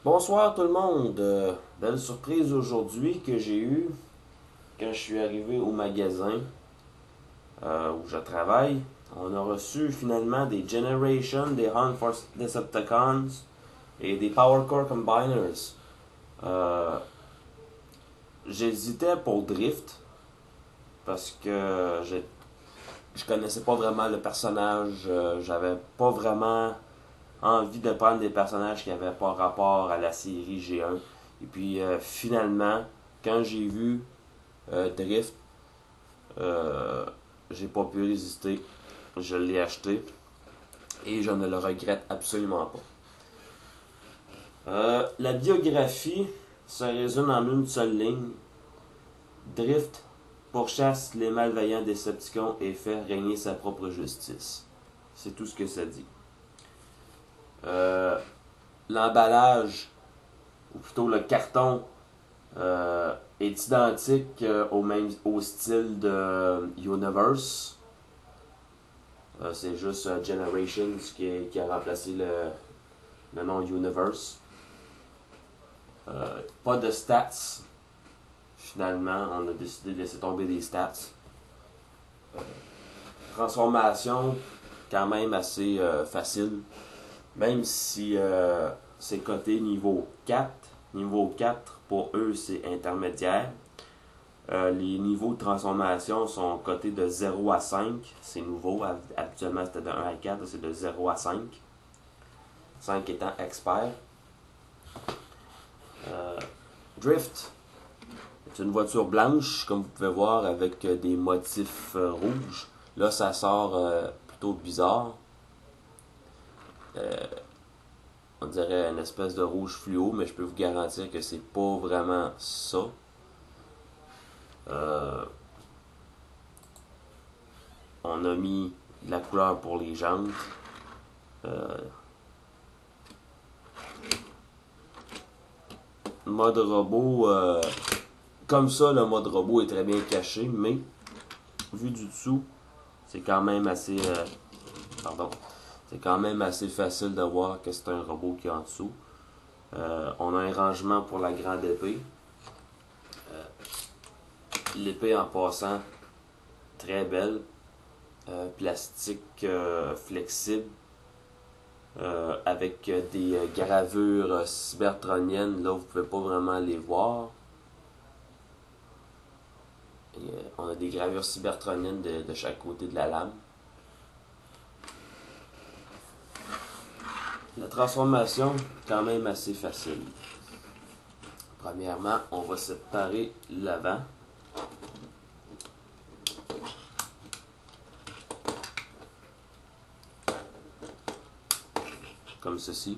Bonsoir tout le monde. Belle surprise aujourd'hui que j'ai eue quand je suis arrivé au magasin où je travaille. On a reçu finalement des Generation, des Hunt for Decepticons et des Power Core Combiners. Euh, J'hésitais pour Drift parce que je connaissais pas vraiment le personnage. J'avais pas vraiment envie de prendre des personnages qui n'avaient pas rapport à la série G1. Et puis finalement, quand j'ai vu Drift, euh, j'ai pas pu résister. Je l'ai acheté et je ne le regrette absolument pas. La biographie se résume en une seule ligne. Drift pourchasse les malveillants Decepticons et fait régner sa propre justice. C'est tout ce que ça dit. Euh, L'emballage, ou plutôt le carton, est identique au style de Universe. C'est juste Generations qui a remplacé le nom Universe. Pas de stats. Finalement, on a décidé de laisser tomber les stats. Euh, Transformation, quand même assez facile. Même si c'est coté niveau 4. Niveau 4, pour eux, c'est intermédiaire. Les niveaux de transformation sont cotés de 0 à 5. C'est nouveau. Habituellement, c'était de 1 à 4. C'est de 0 à 5. 5 étant expert. Euh, Drift. C'est une voiture blanche, comme vous pouvez voir, avec des motifs rouges. Là, ça sort plutôt bizarre. Euh, on dirait une espèce de rouge fluo, mais je peux vous garantir que c'est pas vraiment ça. Euh, on a mis de la couleur pour les jantes. Euh, Mode robot, comme ça, le mode robot est très bien caché, mais vu du dessous, c'est quand même assez. Pardon. C'est quand même assez facile de voir que c'est un robot qui est en dessous. On a un rangement pour la grande épée. L'épée en passant, très belle. Plastique flexible. Avec des gravures cybertroniennes. Là, vous pouvez pas vraiment les voir. Et, on a des gravures cybertroniennes de chaque côté de la lame. La transformation, quand même assez facile. Premièrement, on va séparer l'avant. Comme ceci.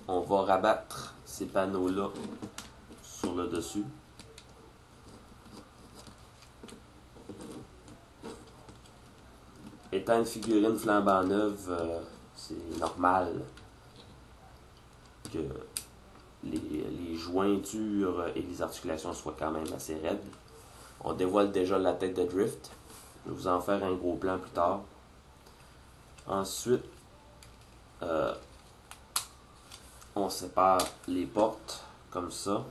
On va rabattre ces panneaux-là sur le dessus. Étant une figurine flambant neuve, c'est normal que les jointures et les articulations soient quand même assez raides. On dévoile déjà la tête de Drift. Je vais vous en faire un gros plan plus tard. Ensuite, on sépare les portes comme ça.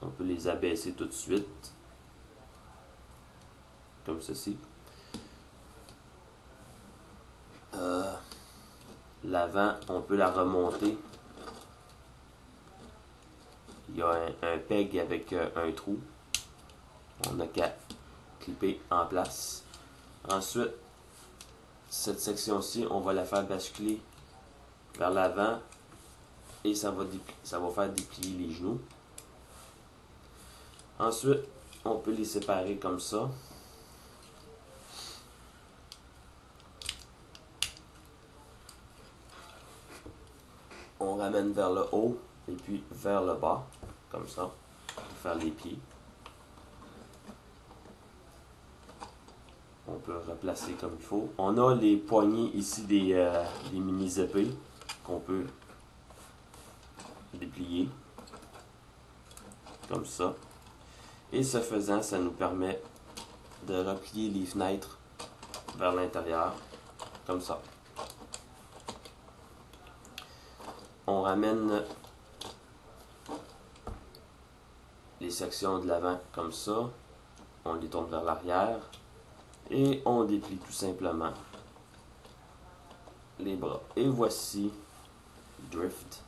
On peut les abaisser tout de suite. Comme ceci. L'avant, on peut la remonter. Il y a un peg avec un trou. On n'a qu'à clipper en place. Ensuite, cette section-ci, on va la faire basculer vers l'avant et ça va faire déplier les genoux. Ensuite, on peut les séparer comme ça. On ramène vers le haut et puis vers le bas, comme ça, pour faire les pieds. On peut replacer comme il faut. On a les poignées ici des mini-épées qu'on peut déplier, comme ça. Et ce faisant, ça nous permet de replier les fenêtres vers l'intérieur, comme ça. on ramène les sections de l'avant comme ça. On les tourne vers l'arrière. Et on déplie tout simplement les bras. Et voici Drift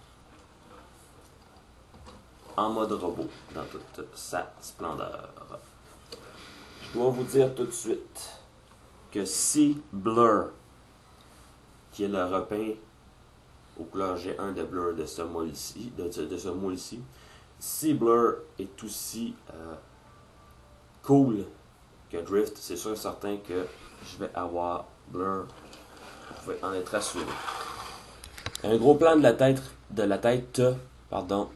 en mode robot dans toute sa splendeur. Je dois vous dire tout de suite que si Blur, qui est le repeint aux couleurs G1 de Blur de ce moule-ci, si Blur est aussi cool que Drift, c'est sûr et certain que je vais avoir Blur. Vous pouvez en être assuré. Un gros plan de la tête,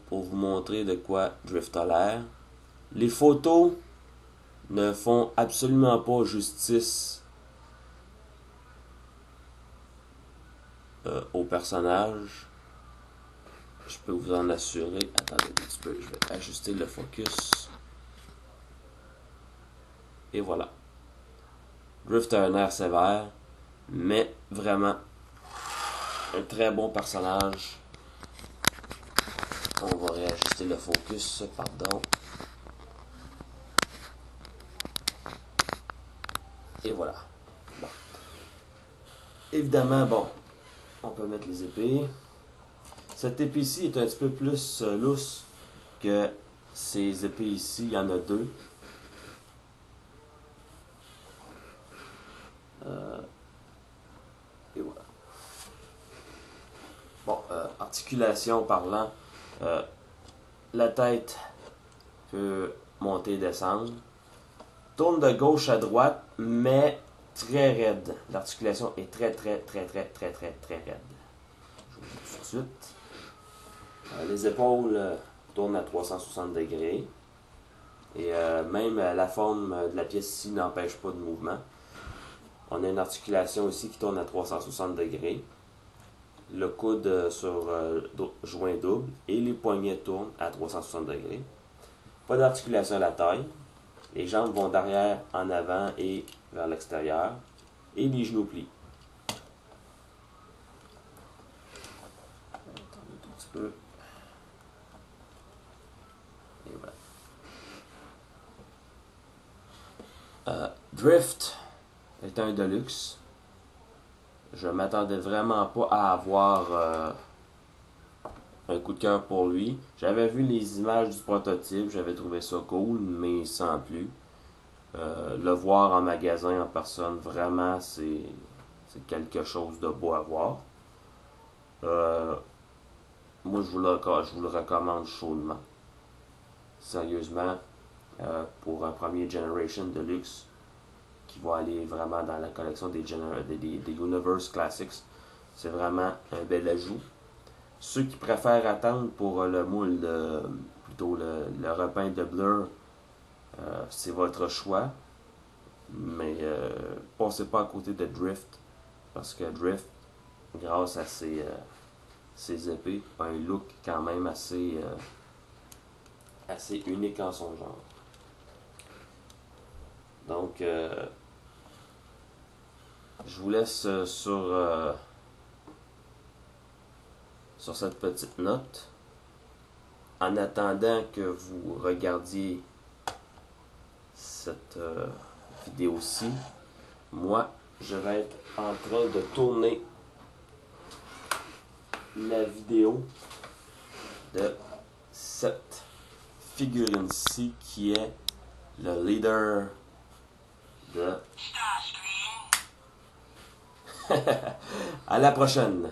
pour vous montrer de quoi Drift a l'air. Les photos ne font absolument pas justice au personnage. Je peux vous en assurer. Attendez un petit peu, je vais ajuster le focus. Et voilà. Drift a un air sévère, mais vraiment un très bon personnage. On va réajuster le focus, pardon. Et voilà. Bon. Évidemment, bon, on peut mettre les épées. Cette épée ici est un petit peu plus lousse que ces épées ici. Il y en a deux. Et voilà. Bon, articulation parlant, la tête peut monter et descendre. Tourne de gauche à droite, mais très raide. L'articulation est très raide. Je vous le dis tout de suite. Les épaules tournent à 360 degrés. Et même la forme de la pièce ici n'empêche pas de mouvement. On a une articulation ici qui tourne à 360 degrés. Le coude sur joint double et les poignets tournent à 360 degrés. Pas d'articulation à la taille. Les jambes vont d'arrière en avant et vers l'extérieur. Et les genoux plient. Attendez un petit peu. Et voilà. Drift est un Deluxe. Je m'attendais vraiment pas à avoir un coup de cœur pour lui. J'avais vu les images du prototype, j'avais trouvé ça cool, mais sans plus. Le voir en magasin, en personne, vraiment, c'est quelque chose de beau à voir. Moi, je vous le recommande chaudement. Sérieusement, pour un premier Generation Deluxe, qui va aller vraiment dans la collection des Universe Classics. C'est vraiment un bel ajout. Ceux qui préfèrent attendre pour le moule, plutôt le repeint de Blur, c'est votre choix. Mais passez pas à côté de Drift, parce que Drift, grâce à ses épées, a un look quand même assez unique en son genre. Donc, je vous laisse sur cette petite note. En attendant que vous regardiez cette vidéo-ci, moi, je vais être en train de tourner la vidéo de cette figurine-ci qui est le leader de... À la prochaine!